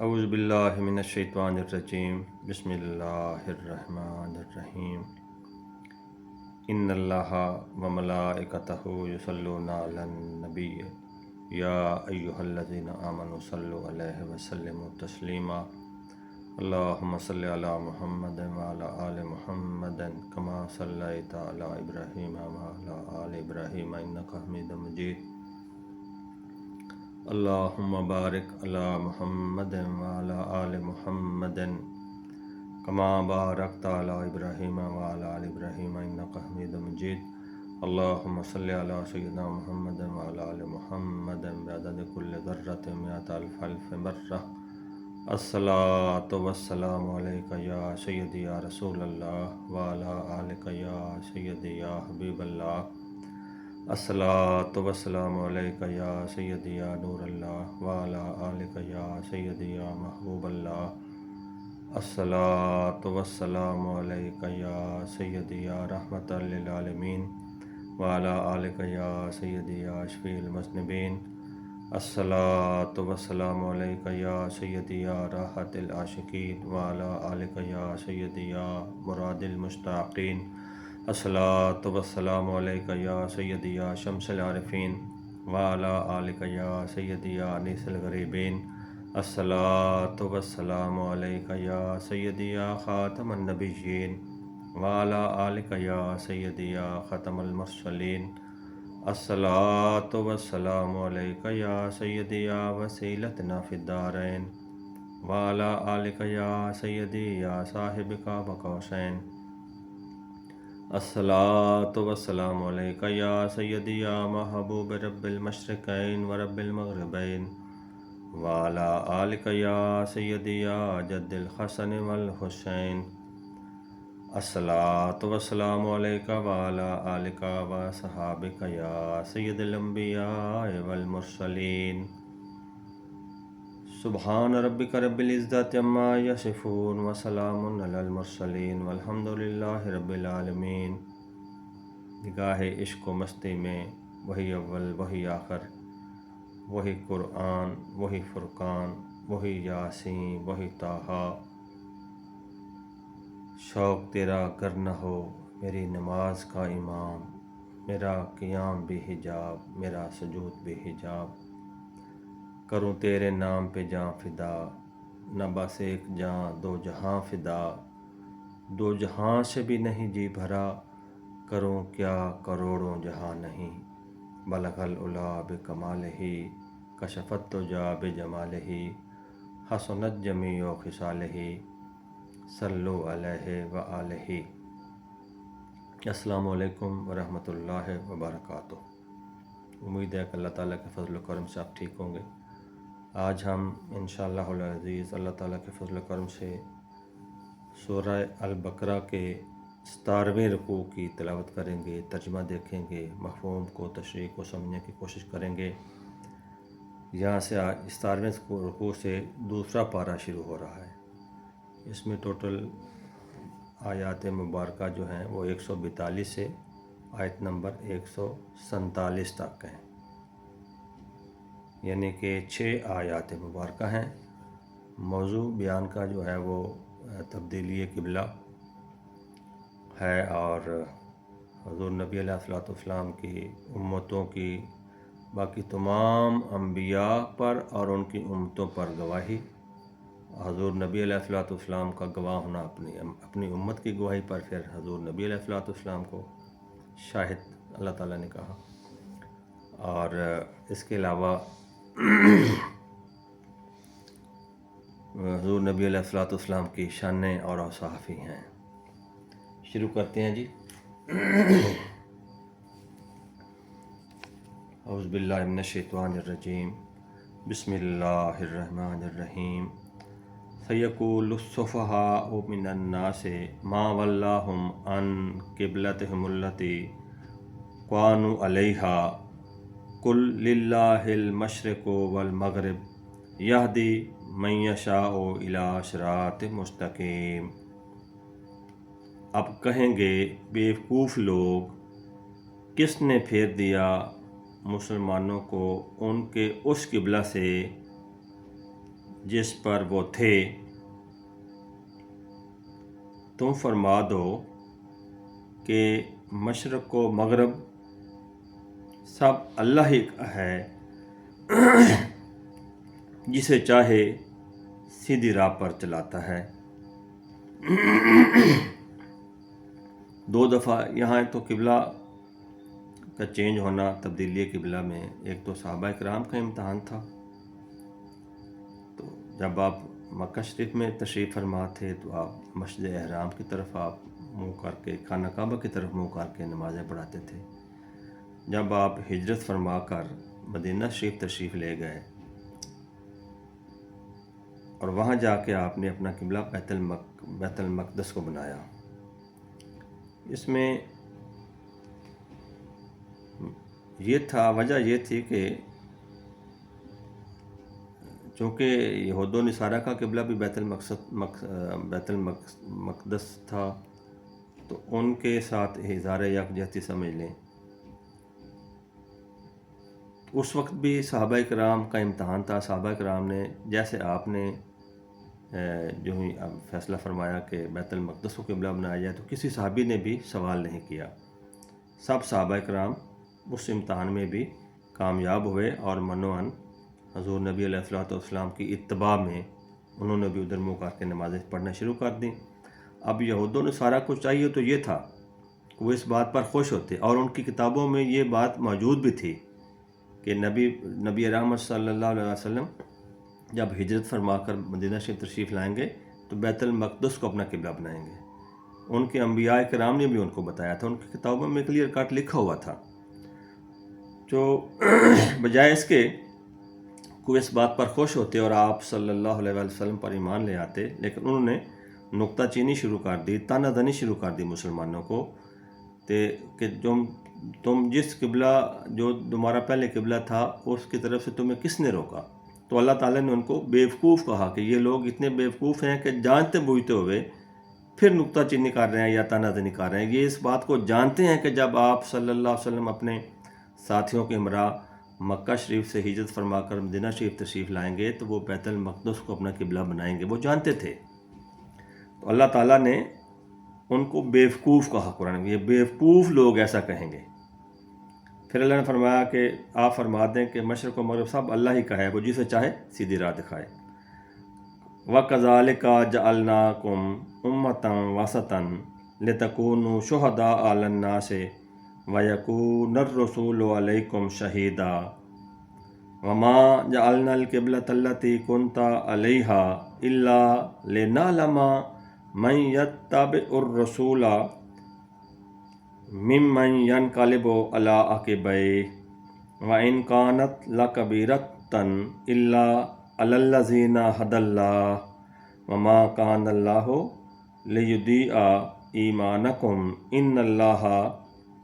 اعوذ باللہ من الشیطان الرجیم بسم اللہ الرحمن الرحیم ان اللہ و ملائکتہ یصلون علی النبی یا ایہا الذین آمنوا صلوا علیہ وسلموا تسلیما اللہم صلی علی محمد وعلی آل محمد کما صلیت علی ابراہیم وعلی آل ابراہیم انک حمید مجید اللہم بارک علی محمد وعلی آل محمد کما بارکت علی ابراہیم وعلی آل ابراہیم انک حمید مجید اللہم صلی علی سیدنا محمد وعلی آل محمد بعدد کل ذرۃ مئۃ الف مرہ الصلاۃ والسلام علیک یا سیدی یا رسول اللہ وعلی آلک یا سیدی یا حبیب اللہ الصلاۃ والسلام علیک یا سیدی یا نور اللہ وعلی آلک یا سیدی یا محبوب اللہ الصلاۃ والسلام علیک یا سیدی یا رحمت للعالمین وعلی آلک یا سیدی یا شفیع المذنبین الصلاۃ والسلام علیک یا سیدی یا راحت العاشقین وعلی آلک یا سیدی یا مراد المشتاقین الصلاۃ والسلام علیک یا سیدی یا شمس العارفین وعلی آلک یا سیدی یا انیس الغریبین الصلاۃ والسلام علیک یا سیدی یا خاتم النبیین وعلی آلک یا سیدی یا ختم المرسلین الصلاۃ والسلام علیک یا سیدی یا وسیلتنا فی الدارین وعلی آلک یا سیدی یا صاحب قاب قوسین الصلاۃ والسلام علیک یا سیدی یا محبوب رب المشرقین و رب المغربین وعلی آلک یا سیدی یا جد الحسن والحسین الصلاۃ والسلام علیک وعلی آلک و صحابک یا سید الانبیاء والمرسلین سبحان ربک رب العزت عما یصفون وسلام علی المرسلین والحمد للہ رب العالمین۔ نگاہ عشق و مستی میں وہی اول وہی آخر، وہی قرآن وہی فرقان وہی یاسین وہی طٰہٰ، شوق تیرا گر نہ ہو میری نماز کا امام، میرا قیام بھی حجاب میرا سجود بھی حجاب، کروں تیرے نام پہ جاں فدا، نہ بس ایک جاں دو جہاں فدا، دو جہاں سے بھی نہیں جی بھرا، کروں کیا کروڑوں جہاں نہیں، بلغ العلا بکمالہ کشفت تجا بجمالہ، حسنت جمیع خصالہ، صلو علیہ وآلہ۔ السلام علیکم ورحمۃ اللہ وبرکاتہ۔ امید ہے کہ اللہ تعالیٰ کے فضل و کرم سے آپ ٹھیک ہوں گے۔ آج ہم انشاءاللہ العزیز اللہ تعالیٰ کے فضل و کرم سے سورہ البقرہ کے 17ویں رکوع کی تلاوت کریں گے، ترجمہ دیکھیں گے، مفہوم کو تشریح کو سمجھنے کی کوشش کریں گے۔ یہاں سے 17ویں رکوع سے دوسرا پارہ شروع ہو رہا ہے۔ اس میں ٹوٹل آیات مبارکہ جو ہیں وہ 142 سے آیت نمبر 147 تک ہیں، یعنی کہ 6 آیات مبارکہ ہیں۔ موضوع بیان کا جو ہے وہ تبدیلی قبلہ ہے، اور حضور نبی علیہ الصلوۃ والسلام کی امتوں کی باقی تمام انبیاء پر اور ان کی امتوں پر گواہی، حضور نبی علیہ الصلوۃ والسلام کا گواہ ہونا اپنی امت کی گواہی پر، پھر حضور نبی علیہ الصلوۃ والسلام کو شاہد اللہ تعالیٰ نے کہا، اور اس کے علاوہ حضور نبی علیہ الصلوۃ والسلام کی شانیں اور اوصاف ہی ہیں۔ شروع کرتے ہیں جی۔ اعوذ باللہ من الشیطان الرجیم بسم اللہ الرحمن الرحیم۔ سیقول السفہاء من الناس ما ولاہم عن قبلتہم التی کانوا علیہا قل للہ المشرق والمغرب یہدی من یشاء الی صراط مستقیم۔ اب کہیں گے بیوقوف لوگ، کس نے پھیر دیا مسلمانوں کو ان کے اس قبلہ سے جس پر وہ تھے، تم فرما دو کہ مشرق و مغرب سب اللہ ہی کا ہے، جسے چاہے سیدھی راہ پر چلاتا ہے۔ 2 دفعہ یہاں تو قبلہ کا چینج ہونا، تبدیلی قبلہ میں، ایک تو صحابہ کرام کا امتحان تھا، تو جب آپ مکہ شریف میں تشریف فرما تھے تو آپ مسجد احرام کی طرف آپ منہ کر کے، خانہ کعبہ کی طرف منہ کر کے نمازیں پڑھاتے تھے۔ جب آپ ہجرت فرما کر مدینہ شریف تشریف لے گئے اور وہاں جا کے آپ نے اپنا قبلہ بیت المقدس کو بنایا، اس میں یہ تھا، وجہ یہ تھی کہ چونکہ یہود و نصارہ کا قبلہ بھی بیت المقدس تھا، تو ان کے ساتھ اظہار یکجہتی سمجھ لیں۔ اس وقت بھی صحابہ کرام کا امتحان تھا، صحابہ کرام نے جیسے آپ نے جو ہی فیصلہ فرمایا کہ بیت المقدس کو قبلہ بنایا جائے، تو کسی صحابی نے بھی سوال نہیں کیا، سب صحابہ کرام اس امتحان میں بھی کامیاب ہوئے اور منوعاً حضور نبی علیہ الصلوۃ والسلام کی اتباع میں انہوں نے بھی ادھر منہ کر کے نمازیں پڑھنا شروع کر دیں۔ اب یہود و نصارہ کو چاہیے تو یہ تھا، وہ اس بات پر خوش ہوتے، اور ان کی کتابوں میں یہ بات موجود بھی تھی کہ نبی رحمت صلی اللہ علیہ وسلم جب ہجرت فرما کر مدینہ شریف تشریف لائیں گے تو بیت المقدس کو اپنا قبلہ بنائیں گے۔ ان کے انبیاء کرام نے بھی ان کو بتایا تھا، ان کی کتابوں میں کلیئر کٹ لکھا ہوا تھا۔ جو بجائے اس کے کوئی اس بات پر خوش ہوتے اور آپ صلی اللہ علیہ وسلم پر ایمان لے آتے، لیکن انہوں نے نکتہ چینی شروع کر دی، تانہ زنی شروع کر دی مسلمانوں کو کہ تم جس قبلہ جو تمہارا پہلے قبلہ تھا اس کی طرف سے تمہیں کس نے روکا؟ تو اللہ تعالیٰ نے ان کو بیوقوف کہا کہ یہ لوگ اتنے بیوقوف ہیں کہ جانتے بوجھتے ہوئے پھر نکتہ چینی کر رہے ہیں یا تانہ زنی کر رہے ہیں۔ یہ اس بات کو جانتے ہیں کہ جب آپ صلی اللہ علیہ وسلم اپنے ساتھیوں کے ہمراہ مکہ شریف سے ہجرت فرما کر مدینہ شریف تشریف لائیں گے تو وہ بیت المقدس کو اپنا قبلہ بنائیں گے، وہ جانتے تھے۔ تو اللہ تعالیٰ نے ان کو بیوقوف کہا قرآن میں، یہ بیوقوف لوگ ایسا کہیں گے۔ پھر اللہ نے فرمایا کہ آپ فرما دیں کہ مشرق و مغرب سب اللہ ہی کا ہے، وہ جسے چاہے سیدھی راہ دکھائے۔ وَكَذَلِكَ جَعَلْنَاكُمْ أُمَّةً وَسَطًا لِتَكُونُوا شُهَدَاءَ عَلَى النَّاسِ وَيَكُونَ الرَّسُولُ عَلَيْكُمْ شَهِيدًا وَمَا جَعَلْنَا الْقِبْلَةَ الَّتِي كُنْتَ عَلَيْهَا إِلَّا لِنَعْلَمَ مَن يَتَّبِعُ الرَّسُولَ مِمَّن يَنقَلِبُ عَلَىٰ عَقِبَيْهِ وَإِن كَانَتْ لَكَبِيرَةً إِلَّا عَلَى الَّذِينَ هَدَى اللَّهُ وَمَا كَانَ اللَّهُ لِيُضِيعَ إِيمَانَكُمْ إِنَّ اللَّهَ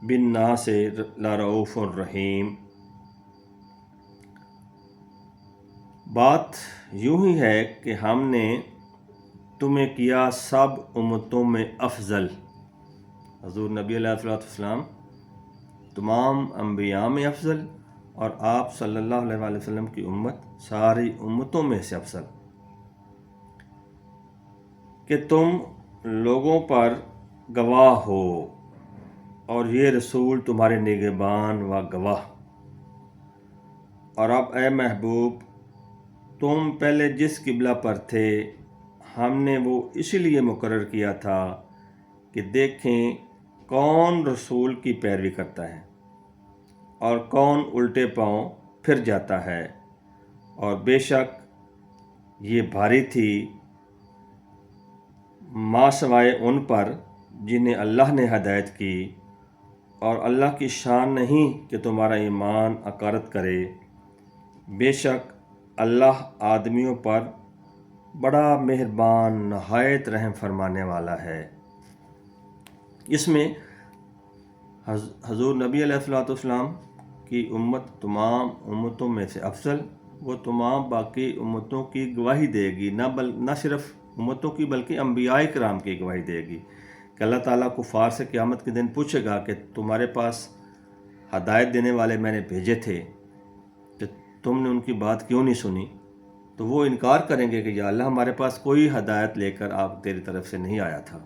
بِالنَّاسِ لَرَءُوفٌ رَحِيمٌ۔ بات یوں ہی ہے کہ ہم نے تمہیں کیا سب امتوں میں افضل۔ حضور نبی علیہ السلام تمام انبیاء میں افضل، اور آپ صلی اللہ علیہ وآلہ وسلم کی امت ساری امتوں میں سے افضل، کہ تم لوگوں پر گواہ ہو اور یہ رسول تمہارے نگہبان و گواہ۔ اور اب اے محبوب، تم پہلے جس قبلہ پر تھے ہم نے وہ اسی لیے مقرر کیا تھا کہ دیکھیں کون رسول کی پیروی کرتا ہے اور کون الٹے پاؤں پھر جاتا ہے، اور بے شک یہ بھاری تھی ما سوائے ان پر جنہیں اللہ نے ہدایت کی، اور اللہ کی شان نہیں کہ تمہارا ایمان اکارت کرے، بے شک اللہ آدمیوں پر بڑا مہربان نہایت رحم فرمانے والا ہے۔ اس میں حضور نبی علیہ الصلوۃ والسلام کی امت تمام امتوں میں سے افضل، وہ تمام باقی امتوں کی گواہی دے گی، نہ صرف امتوں کی بلکہ انبیاء کرام کی گواہی دے گی کہ اللہ تعالیٰ کفار سے قیامت کے دن پوچھے گا کہ تمہارے پاس ہدایت دینے والے میں نے بھیجے تھے کہ تم نے ان کی بات کیوں نہیں سنی؟ تو وہ انکار کریں گے کہ یا اللہ ہمارے پاس کوئی ہدایت لے کر آپ تیری طرف سے نہیں آیا تھا۔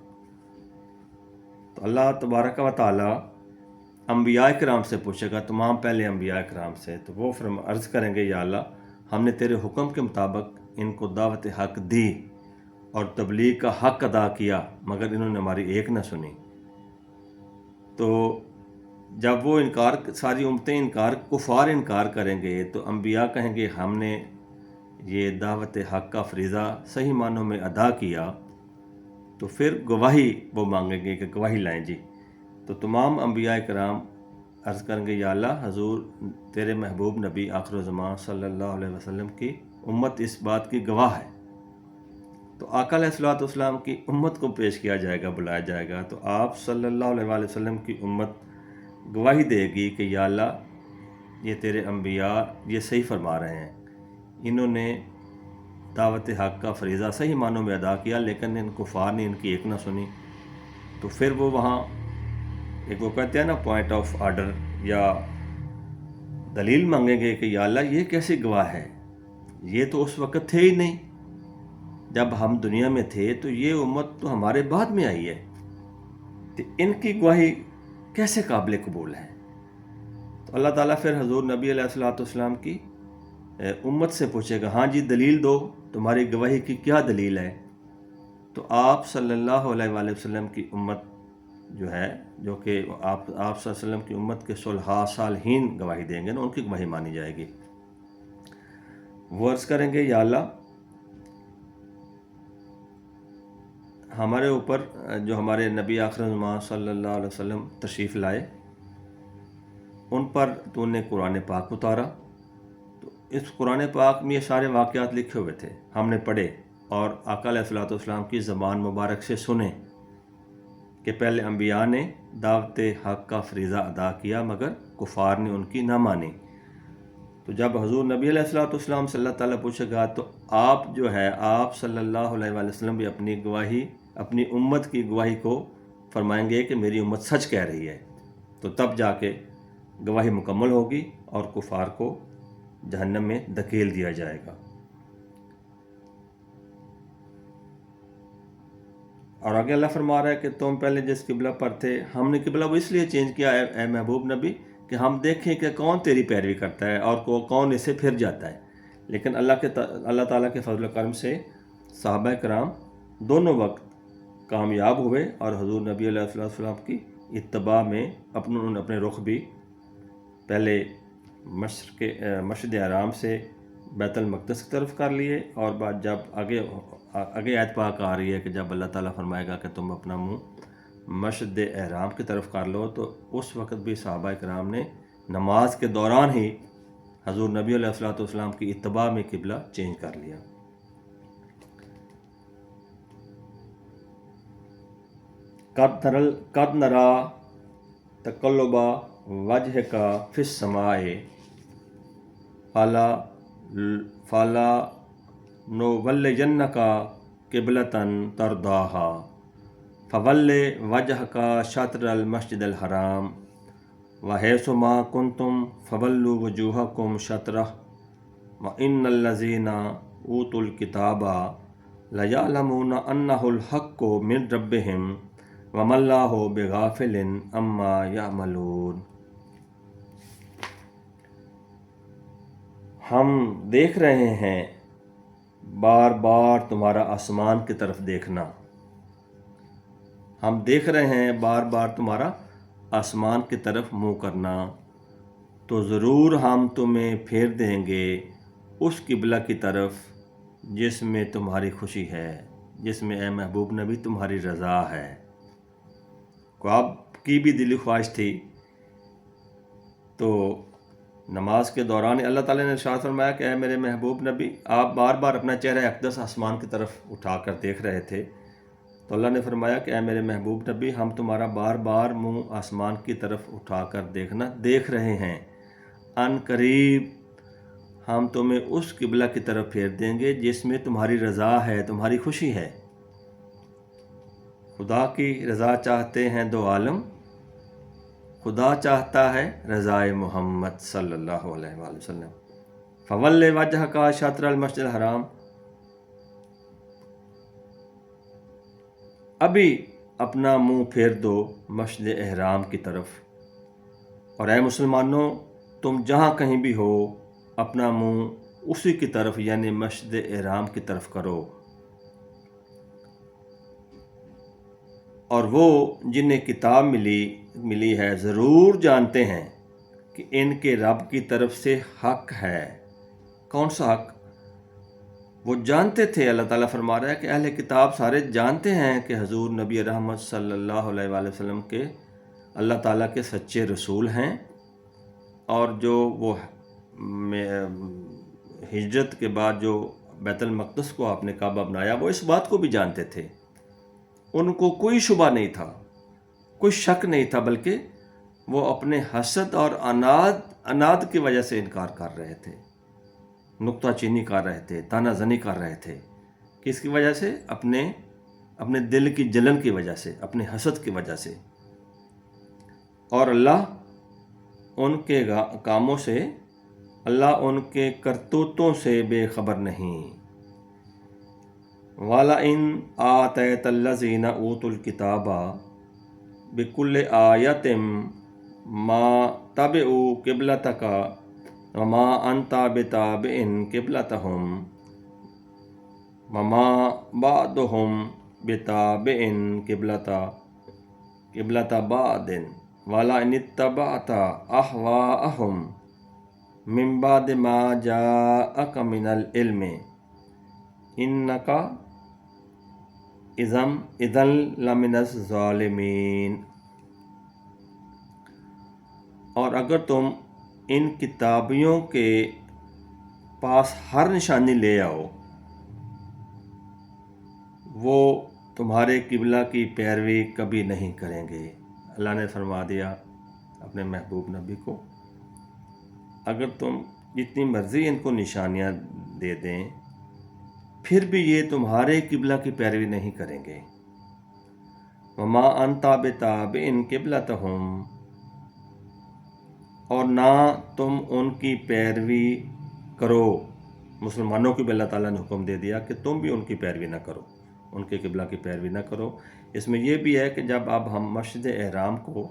تو اللہ تبارک و تعالی انبیاء کرام سے پوچھے گا، تمام پہلے انبیاء کرام سے، تو وہ عرض کریں گے یا اللہ ہم نے تیرے حکم کے مطابق ان کو دعوت حق دی اور تبلیغ کا حق ادا کیا، مگر انہوں نے ہماری ایک نہ سنی۔ تو جب وہ ساری امتیں کفار انکار کریں گے تو انبیاء کہیں گے ہم نے یہ دعوت حق کا فریضہ صحیح معنوں میں ادا کیا، تو پھر گواہی وہ مانگیں گے کہ گواہی لائیں جی۔ تو تمام انبیاء کرام عرض کریں گے یا اللہ حضور تیرے محبوب نبی آخر الزمان صلی اللہ علیہ وسلم کی امت اس بات کی گواہ ہے۔ تو آقا علیہ الصلوۃ والسلام کی امت کو پیش کیا جائے گا، بلایا جائے گا، تو آپ صلی اللہ علیہ وآلہ وسلم کی امت گواہی دے گی کہ یا اللہ یہ تیرے انبیاء یہ صحیح فرما رہے ہیں، انہوں نے دعوت حق کا فریضہ صحیح معنوں میں ادا کیا، لیکن ان کفار نے ان کی ایک نہ سنی۔ تو پھر وہ وہاں ایک وہ کہتے ہیں نا پوائنٹ آف آرڈر یا دلیل مانگیں گے کہ یا اللہ یہ کیسی گواہ ہے، یہ تو اس وقت تھے ہی نہیں، جب ہم دنیا میں تھے تو یہ امت تو ہمارے بعد میں آئی ہے، تو ان کی گواہی کیسے قابل قبول ہے؟ تو اللہ تعالیٰ پھر حضور نبی علیہ الصلوۃ والسلام کی امت سے پوچھے گا، ہاں جی دلیل دو، تمہاری گواہی کی کیا دلیل ہے؟ تو آپ صلی اللہ علیہ وآلہ وسلم کی امت جو ہے، جو کہ آپ صلی اللہ علیہ وسلم کی امت کے صلحاء صالحین گواہی دیں گے نا، ان کی گواہی مانی جائے گی۔ وہ عرض کریں گے یا اللہ ہمارے اوپر جو ہمارے نبی آخر الزمان صلی اللہ علیہ وسلم تشریف لائے، ان پر تو نے قرآن پاک اتارا، تو اس قرآن پاک میں یہ سارے واقعات لکھے ہوئے تھے، ہم نے پڑھے اور آقا علیہ الصلوۃ والسلام کی زبان مبارک سے سنے کہ پہلے انبیاء نے دعوت حق کا فریضہ ادا کیا مگر کفار نے ان کی نہ مانی۔ تو جب حضور نبی علیہ الصلوۃ والسلام سے اللہ تعالیٰ پوچھے گا تو آپ جو ہے آپ صلی اللہ علیہ وآلہ وسلم بھی اپنی گواہی، اپنی امت کی گواہی کو فرمائیں گے کہ میری امت سچ کہہ رہی ہے، تو تب جا کے گواہی مکمل ہوگی اور کفار کو جہنم میں دھکیل دیا جائے گا۔ اور آگے اللہ فرما رہا ہے کہ تم پہلے جس قبلہ پر تھے، ہم نے قبلہ وہ اس لیے چینج کیا اے محبوب نبی کہ ہم دیکھیں کہ کون تیری پیروی کرتا ہے اور کون اسے پھر جاتا ہے۔ لیکن اللہ تعالیٰ کے فضل و کرم سے صحابہ کرام دونوں وقت کامیاب ہوئے اور حضور نبی علیہ السلام کی اتباع میں انہوں نے اپنے رخ بھی پہلے مشرق حرام سے بیت المقدس کی طرف کر لیے، اور بعد جب آگے آیت پاک آ رہی ہے کہ جب اللہ تعالیٰ فرمائے گا کہ تم اپنا منہ مشرق حرام کی طرف کر لو، تو اس وقت بھی صحابہ کرام نے نماز کے دوران ہی حضور نبی علیہ الصلوۃ والسلام کی اتباع میں قبلہ چینج کر لیا۔ قد نرا تقلب وجهک فی السماء فلا نولینک قبلۃ ترضاها فول وجهک شطر المسجد الحرام وحیث ما کنتم فولوا وجوہکم شطرہ وان الذین اوتوا الکتاب لیعلمون انہ الحق من ربہم وما اللہ بغافل عما یعملون۔ ہم دیکھ رہے ہیں بار بار تمہارا آسمان کی طرف دیکھنا، ہم دیکھ رہے ہیں بار بار تمہارا آسمان کی طرف منہ کرنا، تو ضرور ہم تمہیں پھیر دیں گے اس قبلہ کی طرف جس میں تمہاری خوشی ہے، جس میں اے محبوب نبی تمہاری رضا ہے۔ کو آپ کی بھی دلی خواہش تھی، تو نماز کے دوران اللہ تعالیٰ نے ارشاد فرمایا کہ اے میرے محبوب نبی آپ بار بار اپنا چہرہ اقدس آسمان کی طرف اٹھا کر دیکھ رہے تھے، تو اللہ نے فرمایا کہ اے میرے محبوب نبی ہم تمہارا بار بار منہ آسمان کی طرف اٹھا کر دیکھ رہے ہیں، ان قریب ہم تمہیں اس قبلہ کی طرف پھیر دیں گے جس میں تمہاری رضا ہے، تمہاری خوشی ہے۔ خدا کی رضا چاہتے ہیں دو عالم، خدا چاہتا ہے رضائے محمد صلی اللہ علیہ وآلہ وسلم۔ فول وجہ کا شطر المسجد الحرام، ابھی اپنا منہ پھیر دو مسجد احرام کی طرف، اور اے مسلمانوں تم جہاں کہیں بھی ہو اپنا منہ اسی کی طرف یعنی مسجد احرام کی طرف کرو، اور وہ جنہیں کتاب ملی ہے ضرور جانتے ہیں کہ ان کے رب کی طرف سے حق ہے۔ کون سا حق؟ وہ جانتے تھے، اللہ تعالیٰ فرما رہا ہے کہ اہل کتاب سارے جانتے ہیں کہ حضور نبی رحمت صلی اللہ علیہ وآلہ وسلم کے اللہ تعالیٰ کے سچے رسول ہیں، اور جو وہ ہجرت کے بعد جو بیت المقدس کو آپ نے کعبہ بنایا وہ اس بات کو بھی جانتے تھے، ان کو کوئی شبہ نہیں تھا، کوئی شک نہیں تھا، بلکہ وہ اپنے حسد اور اناد کی وجہ سے انکار کر رہے تھے، نکتہ چینی کر رہے تھے، تانا زنی کر رہے تھے، کس کی وجہ سے؟ اپنے دل کی جلن کی وجہ سے، اپنے حسد کی وجہ سے، اور اللہ ان کے کاموں سے، اللہ ان کے کرتوتوں سے بے خبر نہیں۔ وَلَئِنْ آتَيْتَ الَّذِينَ أُوتُوا الْكِتَابَ بِكُلِّ آيَةٍ مَا تَبِعُوا قِبْلَتَكَ وَمَا أَنْتَ بِتَابِعٍ قِبْلَتَهُمْ وَمَا بَعْضُهُمْ بِتَابِعٍ قِبْلَةَ بَعْضٍ وَلَئِنِ اتَّبَعْتَ أَهْوَاءَهُمْ مِنْ بَعْدِ مَا جَاءَكَ مِنَ الْعِلْمِ إِنَّكَ اذن لمن الظالمین، اور اگر تم ان کتابیوں کے پاس ہر نشانی لے آؤ، وہ تمہارے قبلہ کی پیروی کبھی نہیں کریں گے۔ اللہ نے فرما دیا اپنے محبوب نبی کو، اگر تم جتنی مرضی ان کو نشانیاں دے دیں پھر بھی یہ تمہارے قبلہ کی پیروی نہیں کریں گے۔ وَمَا أَنْتَ بِتَابِعٍ قِبْلَتَهُمْ، اور نہ تم ان کی پیروی کرو۔ مسلمانوں کو بھی اللہ تعالیٰ نے حکم دے دیا کہ تم بھی ان کی پیروی نہ کرو، ان کے قبلہ کی پیروی نہ کرو۔ اس میں یہ بھی ہے کہ جب اب ہم مسجد احرام کو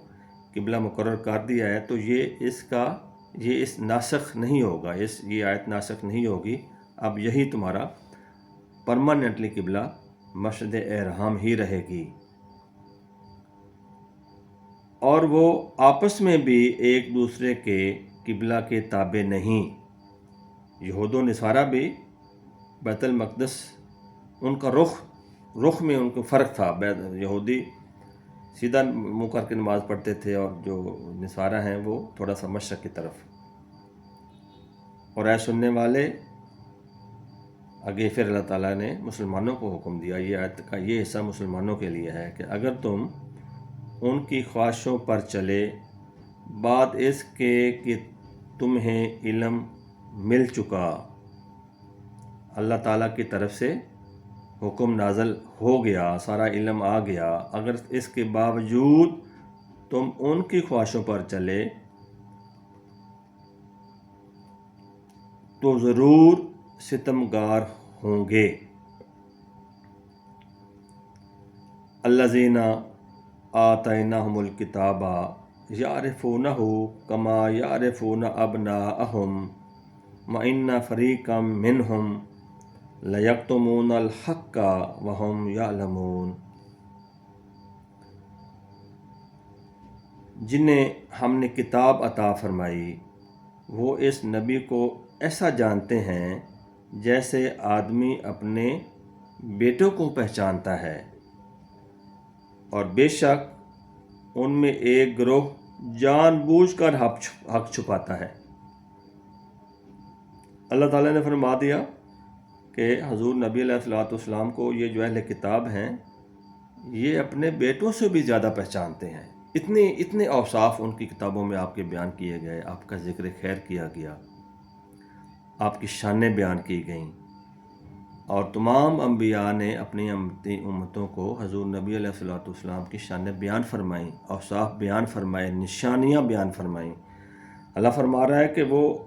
قبلہ مقرر کر دیا ہے تو یہ اس ناسخ نہیں ہوگا، یہ آیت ناسخ نہیں ہوگی، اب یہی تمہارا پرماننٹلی قبلہ مسجد احرام ہی رہے گی۔ اور وہ آپس میں بھی ایک دوسرے کے قبلہ کے تابع نہیں۔ یہود و نصارہ بھی بیت المقدس، ان کا رخ میں ان کو فرق تھا، یہودی سیدھا منہ کر کے نماز پڑھتے تھے، اور جو نصارہ ہیں وہ تھوڑا سا مشرق کی طرف۔ اور اے سننے والے، آگے پھر اللہ تعالیٰ نے مسلمانوں کو حکم دیا، یہ آیت کا یہ حصہ مسلمانوں کے لیے ہے کہ اگر تم ان کی خواہشوں پر چلے بعد اس کے کہ تمہیں علم مل چکا، اللہ تعالیٰ کی طرف سے حکم نازل ہو گیا، سارا علم آ گیا، اگر اس کے باوجود تم ان کی خواہشوں پر چلے تو ضرور ستمگار ہوں گے۔ الذین آتیناہم الکتاب یعرفونہ کما یعرفون ابناءہم وَإِنَّ فَرِیقًا مِّنْهُمْ لَیَکْتُمُونَ الْحَقَّ وَهُمْ یعلمون، جنہیں ہم نے کتاب عطا فرمائی وہ اس نبی کو ایسا جانتے ہیں جیسے آدمی اپنے بیٹوں کو پہچانتا ہے، اور بے شک ان میں ایک گروہ جان بوجھ کر حق چھپاتا ہے۔ اللہ تعالیٰ نے فرما دیا کہ حضور نبی علیہ الصلوۃ والسلام کو یہ جو اہل کتاب ہیں یہ اپنے بیٹوں سے بھی زیادہ پہچانتے ہیں، اتنے اوصاف ان کی کتابوں میں آپ کے بیان کیے گئے، آپ کا ذکر خیر کیا گیا، آپ کی شانیں بیان کی گئیں، اور تمام انبیاء نے اپنی امتوں کو حضور نبی علیہ الصلوۃ والسلام کی شانیں بیان فرمائیں، اوصاف بیان فرمائے، نشانیاں بیان فرمائیں۔ اللہ فرما رہا ہے کہ وہ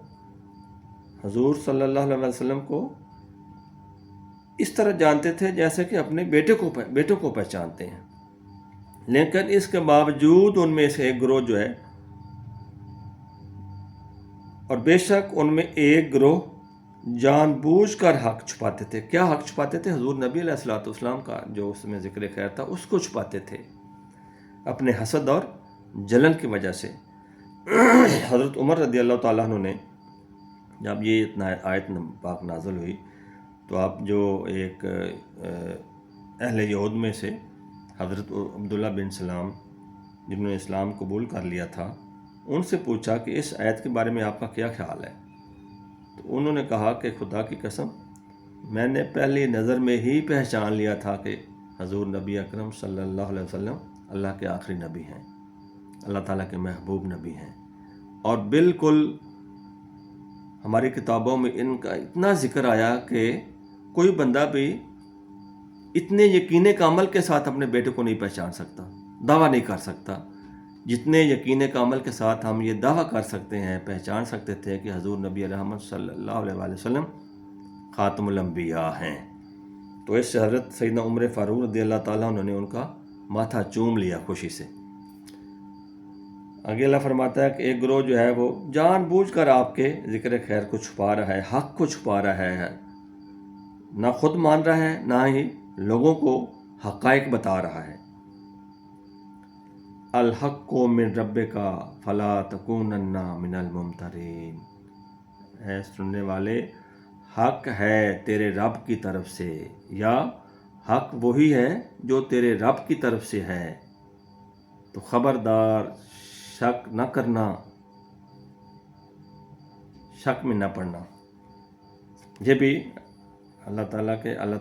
حضور صلی اللہ علیہ وسلم کو اس طرح جانتے تھے جیسے کہ اپنے بیٹوں کو پہچانتے ہیں، لیکن اس کے باوجود ان میں سے ایک گروہ جو ہے، اور بے شک ان میں ایک گروہ جان بوجھ کر حق چھپاتے تھے۔ کیا حق چھپاتے تھے؟ حضور نبی علیہ الصلوۃ والسلام کا جو اس میں ذکر خیر تھا اس کو چھپاتے تھے اپنے حسد اور جلن کی وجہ سے۔ حضرت عمر رضی اللہ تعالیٰ عنہ نے جب یہ آیت پاک نازل ہوئی تو آپ جو ایک اہل یہود میں سے حضرت عبداللہ بن سلام جنہوں نے اسلام قبول کر لیا تھا، ان سے پوچھا کہ اس آیت کے بارے میں آپ کا کیا خیال ہے؟ تو انہوں نے کہا کہ خدا کی قسم، میں نے پہلی نظر میں ہی پہچان لیا تھا کہ حضور نبی اکرم صلی اللہ علیہ وسلم اللہ کے آخری نبی ہیں، اللہ تعالیٰ کے محبوب نبی ہیں، اور بالکل ہماری کتابوں میں ان کا اتنا ذکر آیا کہ کوئی بندہ بھی اتنے یقین کامل کے ساتھ اپنے بیٹے کو نہیں پہچان سکتا، دعویٰ نہیں کر سکتا جتنے یقین کامل کے ساتھ ہم یہ دعویٰ کر سکتے ہیں، پہچان سکتے تھے کہ حضور نبی رحمت صلی اللہ علیہ وسلم خاتم الانبیاء ہیں۔ تو اس سے حضرت سیدنا عمر فاروق رضی اللہ تعالیٰ انہوں نے ان کا ماتھا چوم لیا خوشی سے۔ آگے اللہ فرماتا ہے کہ ایک گروہ جو ہے وہ جان بوجھ کر آپ کے ذکر خیر کو چھپا رہا ہے، حق کو چھپا رہا ہے، نہ خود مان رہا ہے نہ ہی لوگوں کو حقائق بتا رہا ہے۔ الحق من ربک فلا تکونن من الممترین، اے سننے والے، حق ہے تیرے رب کی طرف سے، یا حق وہی ہے جو تیرے رب کی طرف سے ہے، تو خبردار شک نہ کرنا، شک میں نہ پڑنا۔ یہ بھی اللہ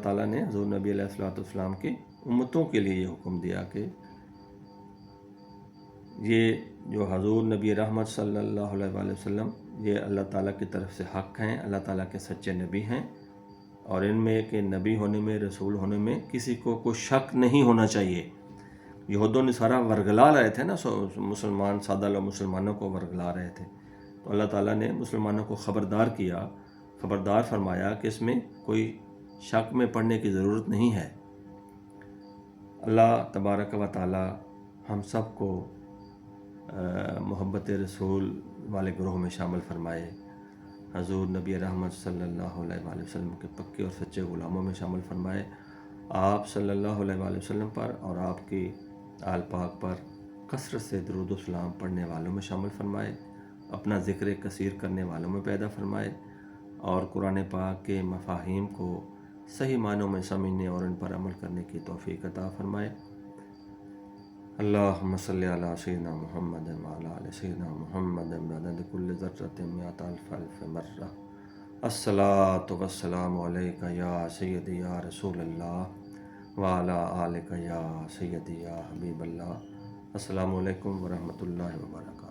تعالیٰ نے حضور نبی علیہ الصلوۃ والسلام کی امتوں کے لیے یہ حکم دیا کہ یہ جو حضور نبی رحمت صلی اللہ علیہ وآلہ وسلم یہ اللہ تعالیٰ کی طرف سے حق ہیں، اللہ تعالیٰ کے سچے نبی ہیں، اور ان میں کہ نبی ہونے میں، رسول ہونے میں کسی کو کوئی شک نہیں ہونا چاہیے۔ یہود و نصارہ ورگلا رہے تھے نا، مسلمان سادہ لوگ مسلمانوں کو ورگلا رہے تھے، تو اللہ تعالیٰ نے مسلمانوں کو خبردار فرمایا کہ اس میں کوئی شک میں پڑنے کی ضرورت نہیں ہے۔ اللہ تبارک و تعالیٰ ہم سب کو محبت رسول والے گروہ میں شامل فرمائے، حضور نبی رحمت صلی اللہ علیہ وآلہ وسلم کے پکے اور سچے غلاموں میں شامل فرمائے، آپ صلی اللہ علیہ وآلہ وسلم پر اور آپ کی آل پاک پر کثرت سے درود و سلام پڑھنے والوں میں شامل فرمائے، اپنا ذکر کثیر کرنے والوں میں پیدا فرمائے، اور قرآن پاک کے مفاہیم کو صحیح معنوں میں سمجھنے اور ان پر عمل کرنے کی توفیق عطا فرمائے۔ اللہم صلی علی سیدنا محمد وعلی آل سیدنا محمد بعدد کل ذرۃ مئۃ الف مرہ۔ الصلاۃ والسلام علیک یا سیدی یا رسول اللہ وعلی آلک یا سیدی یا حبیب اللہ۔ السلام علیکم ورحمۃ اللہ وبرکاتہ۔